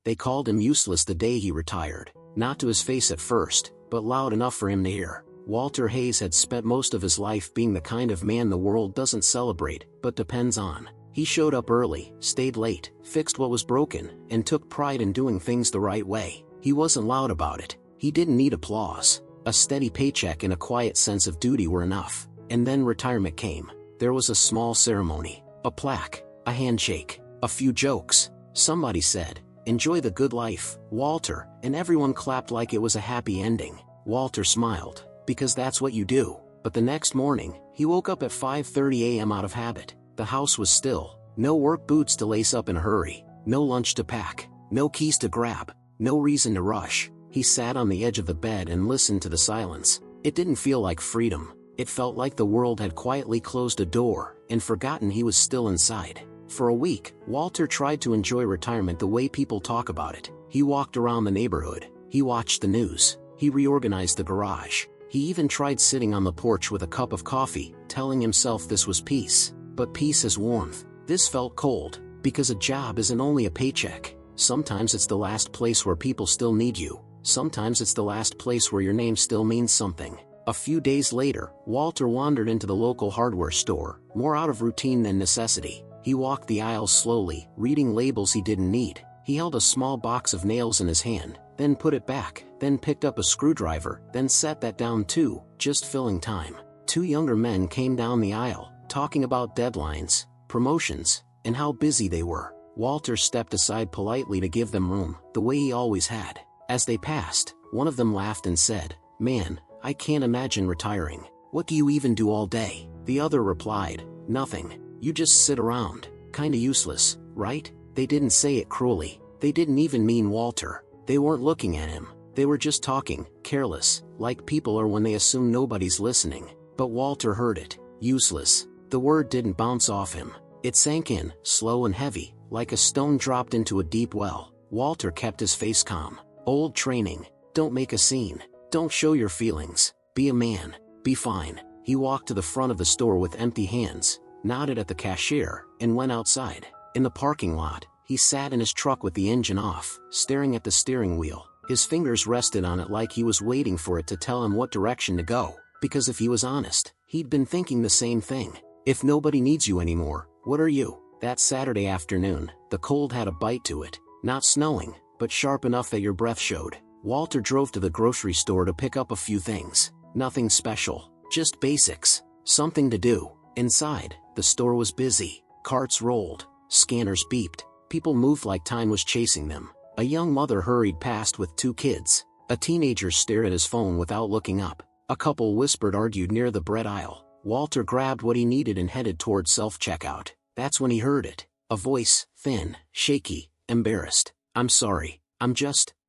They called him useless the day he retired, not to his face at first, but loud enough for him to hear. Walter Hayes had spent most of his life being the kind of man the world doesn't celebrate, but depends on. He showed up early, stayed late, fixed what was broken, and took pride in doing things the right way. He wasn't loud about it. He didn't need applause. A steady paycheck and a quiet sense of duty were enough. And then retirement came. There was a small ceremony, a plaque, a handshake, a few jokes. Somebody said, "Enjoy the good life, Walter," and everyone clapped like it was a happy ending. Walter smiled, because that's what you do. But the next morning, he woke up at 5:30 a.m. out of habit. The house was still. No work boots to lace up in a hurry. No lunch to pack. No keys to grab. No reason to rush. He sat on the edge of the bed and listened to the silence. It didn't feel like freedom. It felt like the world had quietly closed a door and forgotten he was still inside. For a week, Walter tried to enjoy retirement the way people talk about it. He walked around the neighborhood. He watched the news. He reorganized the garage. He even tried sitting on the porch with a cup of coffee, telling himself this was peace. But peace is warmth. This felt cold, because a job isn't only a paycheck. Sometimes it's the last place where people still need you. Sometimes it's the last place where your name still means something. A few days later, Walter wandered into the local hardware store, more out of routine than necessity. He walked the aisles slowly, reading labels he didn't need. He held a small box of nails in his hand, then put it back, then picked up a screwdriver, then set that down too, just filling time. Two younger men came down the aisle, talking about deadlines, promotions, and how busy they were. Walter stepped aside politely to give them room, the way he always had. As they passed, one of them laughed and said, "Man, I can't imagine retiring. What do you even do all day?" The other replied, "Nothing. You just sit around. Kinda useless, right?" They didn't say it cruelly. They didn't even mean Walter. They weren't looking at him. They were just talking, careless, like people are when they assume nobody's listening. But Walter heard it. Useless. The word didn't bounce off him. It sank in, slow and heavy, like a stone dropped into a deep well. Walter kept his face calm. Old training. Don't make a scene. Don't show your feelings. Be a man. Be fine. He walked to the front of the store with empty hands, nodded at the cashier, and went outside. In the parking lot, he sat in his truck with the engine off, staring at the steering wheel. His fingers rested on it like he was waiting for it to tell him what direction to go. Because if he was honest, he'd been thinking the same thing. If nobody needs you anymore, what are you? That Saturday afternoon, the cold had a bite to it. Not snowing, but sharp enough that your breath showed. Walter drove to the grocery store to pick up a few things. Nothing special, just basics. Something to do. Inside, the store was busy. Carts rolled. Scanners beeped. People moved like time was chasing them. A young mother hurried past with two kids. A teenager stared at his phone without looking up. A couple whispered argued near the bread aisle. Walter grabbed what he needed and headed toward self-checkout. That's when he heard it. A voice, thin, shaky, embarrassed. "I'm sorry.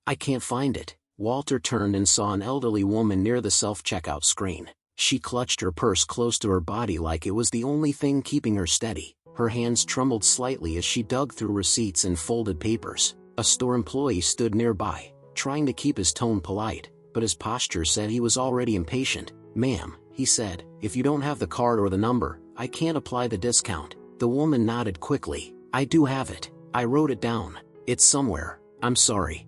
I can't find it." Walter turned and saw an elderly woman near the self-checkout screen. She clutched her purse close to her body like it was the only thing keeping her steady. Her hands trembled slightly as she dug through receipts and folded papers. A store employee stood nearby, trying to keep his tone polite, but his posture said he was already impatient. "Ma'am," he said, "if you don't have the card or the number, I can't apply the discount." The woman nodded quickly. "I do have it. I wrote it down. It's somewhere. I'm sorry.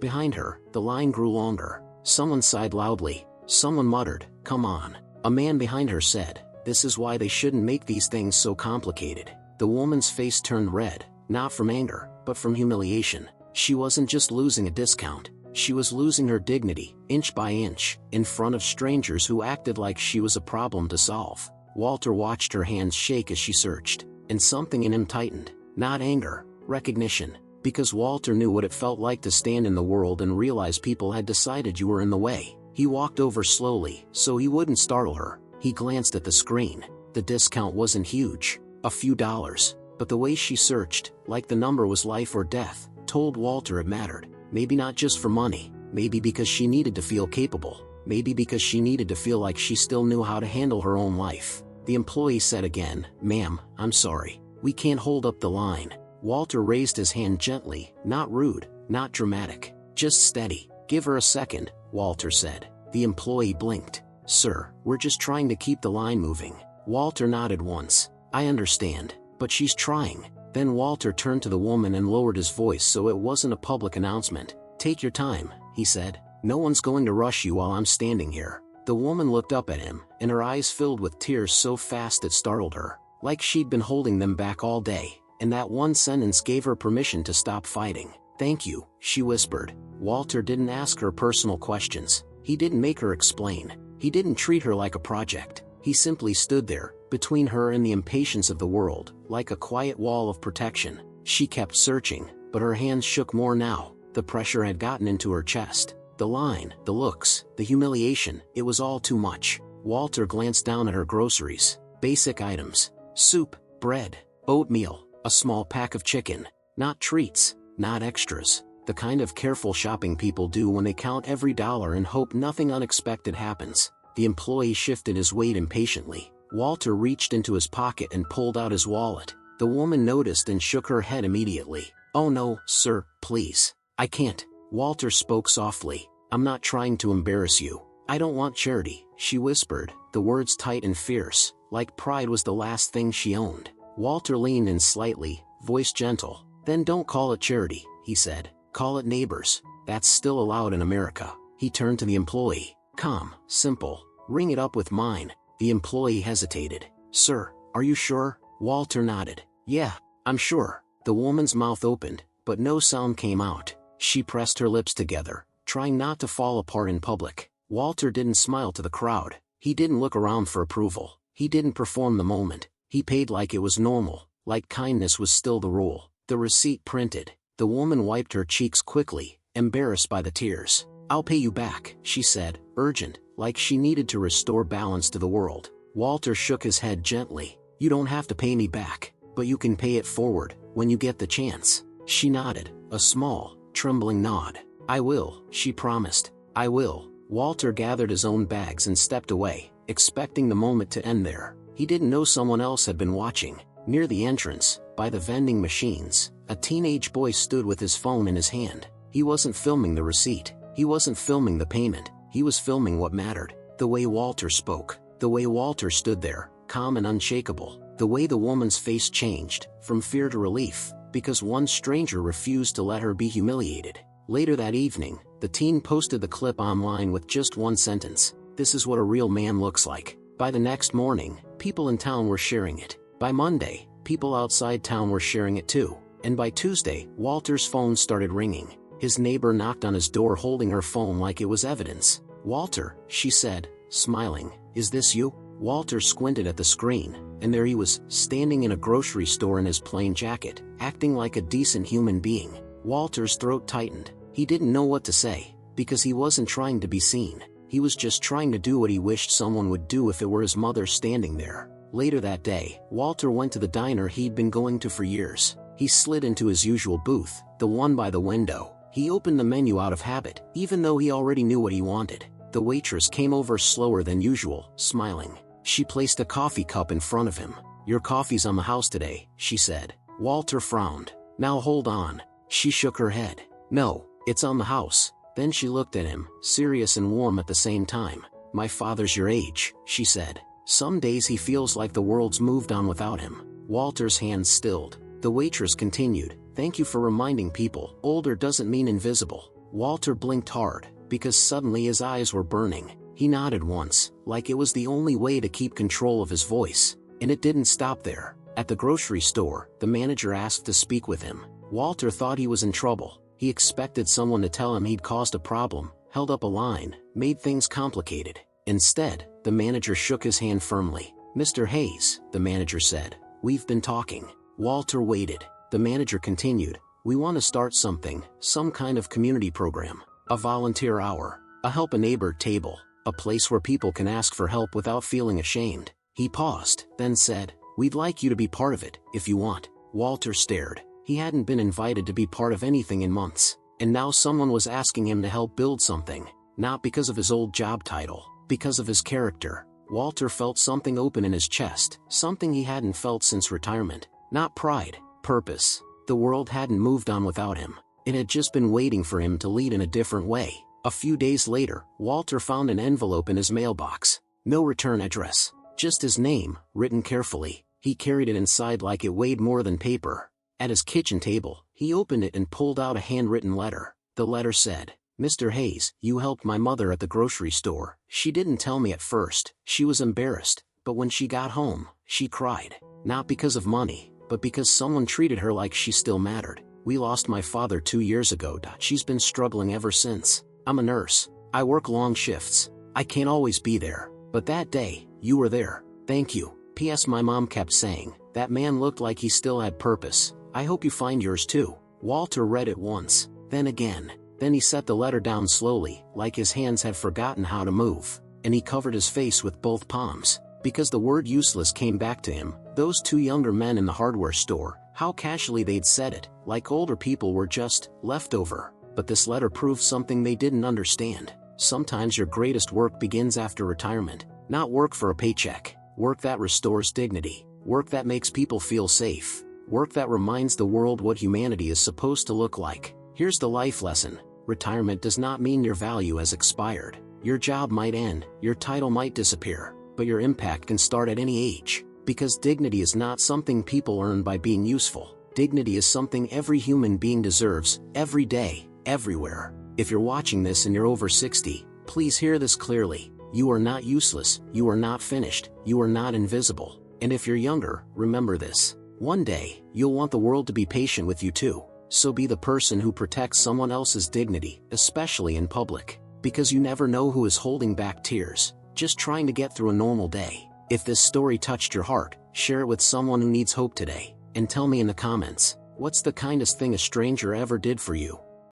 Behind her, the line grew longer. Someone sighed loudly. Someone muttered, "Come on." A man behind her said, "This is why they shouldn't make these things so complicated." The woman's face turned red, not from anger, but from humiliation. She wasn't just losing a discount. She was losing her dignity, inch by inch, in front of strangers who acted like she was a problem to solve. Walter watched her hands shake as she searched, and something in him tightened. Not anger, recognition. Because Walter knew what it felt like to stand in the world and realize people had decided you were in the way. He walked over slowly, so he wouldn't startle her. He glanced at the screen. The discount wasn't huge, a few dollars, but the way she searched, like the number was life or death, told Walter it mattered. Maybe not just for money, maybe because she needed to feel capable, maybe because she needed to feel like she still knew how to handle her own life. The employee said again, "Ma'am, I'm sorry. We can't hold up the line." Walter raised his hand gently, not rude, not dramatic, just steady. "Give her a second," Walter said. The employee blinked. "Sir, we're just trying to keep the line moving." Walter nodded once. "I understand, but she's trying." Then Walter turned to the woman and lowered his voice so it wasn't a public announcement. "Take your time," he said. "No one's going to rush you while I'm standing here." The woman looked up at him, and her eyes filled with tears so fast it startled her, like she'd been holding them back all day, and that one sentence gave her permission to stop fighting. "Thank you," she whispered. Walter didn't ask her personal questions. He didn't make her explain. He didn't treat her like a project. He simply stood there, between her and the impatience of the world, like a quiet wall of protection. She kept searching, but her hands shook more now. The pressure had gotten into her chest. The line, the looks, the humiliation, it was all too much. Walter glanced down at her groceries. Basic items. Soup, bread, oatmeal, a small pack of chicken. Not treats, not extras. The kind of careful shopping people do when they count every dollar and hope nothing unexpected happens. The employee shifted his weight impatiently. Walter reached into his pocket and pulled out his wallet. The woman noticed and shook her head immediately. "Oh no, sir, please. I can't." Walter spoke softly. "I'm not trying to embarrass you. I don't want charity," she whispered, the words tight and fierce, like pride was the last thing she owned. Walter leaned in slightly, voice gentle. "Then don't call it charity," he said. "Call it neighbors. That's still allowed in America." He turned to the employee. "Calm, simple. Ring it up with mine." The employee hesitated. "Sir, are you sure?" Walter nodded. "Yeah, I'm sure." The woman's mouth opened, but no sound came out. She pressed her lips together, trying not to fall apart in public. Walter didn't smile to the crowd. He didn't look around for approval. He didn't perform the moment. He paid like it was normal, like kindness was still the rule. The receipt printed. The woman wiped her cheeks quickly, embarrassed by the tears. "I'll pay you back," she said, urgent, like she needed to restore balance to the world. Walter shook his head gently. "You don't have to pay me back, but you can pay it forward, when you get the chance." She nodded, a small, trembling nod. "I will," she promised. "I will." Walter gathered his own bags and stepped away, expecting the moment to end there. He didn't know someone else had been watching. Near the entrance, by the vending machines, a teenage boy stood with his phone in his hand. He wasn't filming the receipt. He wasn't filming the payment. He was filming what mattered. The way Walter spoke. The way Walter stood there, calm and unshakable. The way the woman's face changed, from fear to relief, because one stranger refused to let her be humiliated. Later that evening, the teen posted the clip online with just one sentence. "This is what a real man looks like." By the next morning, people in town were sharing it. By Monday, people outside town were sharing it too. And by Tuesday, Walter's phone started ringing. His neighbor knocked on his door holding her phone like it was evidence. "Walter," she said, smiling, "is this you?" Walter squinted at the screen, and there he was, standing in a grocery store in his plain jacket, acting like a decent human being. Walter's throat tightened. He didn't know what to say, because he wasn't trying to be seen. He was just trying to do what he wished someone would do if it were his mother standing there. Later that day, Walter went to the diner he'd been going to for years. He slid into his usual booth, the one by the window. He opened the menu out of habit, even though he already knew what he wanted. The waitress came over slower than usual, smiling. She placed a coffee cup in front of him. "Your coffee's on the house today," she said. Walter frowned. "Now hold on." She shook her head. "No, it's on the house." Then she looked at him, serious and warm at the same time. "My father's your age," she said. "Some days he feels like the world's moved on without him." Walter's hands stilled. The waitress continued, "Thank you for reminding people, older doesn't mean invisible." Walter blinked hard, because suddenly his eyes were burning. He nodded once, like it was the only way to keep control of his voice. And it didn't stop there. At the grocery store, the manager asked to speak with him. Walter thought he was in trouble. He expected someone to tell him he'd caused a problem, held up a line, made things complicated. Instead, the manager shook his hand firmly. "Mr. Hayes," the manager said, "we've been talking." Walter waited. The manager continued, "We want to start something, some kind of community program. A volunteer hour, a help a neighbor table, a place where people can ask for help without feeling ashamed." He paused, then said, "We'd like you to be part of it, if you want." Walter stared. He hadn't been invited to be part of anything in months, and now someone was asking him to help build something, not because of his old job title, because of his character. Walter felt something open in his chest, something he hadn't felt since retirement. Not pride, purpose. The world hadn't moved on without him. It had just been waiting for him to lead in a different way. A few days later, Walter found an envelope in his mailbox. No return address. Just his name, written carefully. He carried it inside like it weighed more than paper. At his kitchen table, he opened it and pulled out a handwritten letter. The letter said, "Mr. Hayes, you helped my mother at the grocery store. She didn't tell me at first. She was embarrassed, but when she got home, she cried. Not because of money, but because someone treated her like she still mattered. We lost my father 2 years ago. She's been struggling ever since. I'm a nurse. I work long shifts. I can't always be there. But that day, you were there. Thank you. P.S. My mom kept saying, that man looked like he still had purpose. I hope you find yours too." Walter read it once, then again. Then he set the letter down slowly, like his hands had forgotten how to move, and he covered his face with both palms. Because the word useless came back to him, those two younger men in the hardware store, how casually they'd said it, like older people were just leftover. But this letter proved something they didn't understand. Sometimes your greatest work begins after retirement. Not work for a paycheck. Work that restores dignity. Work that makes people feel safe. Work that reminds the world what humanity is supposed to look like. Here's the life lesson. Retirement does not mean your value has expired. Your job might end, your title might disappear, but your impact can start at any age. Because dignity is not something people earn by being useful. Dignity is something every human being deserves, every day, everywhere. If you're watching this and you're over 60, please hear this clearly. You are not useless, you are not finished, you are not invisible. And if you're younger, remember this. One day, you'll want the world to be patient with you too. So be the person who protects someone else's dignity, especially in public. Because you never know who is holding back tears, just trying to get through a normal day. If this story touched your heart, share it with someone who needs hope today. And tell me in the comments, what's the kindest thing a stranger ever did for you?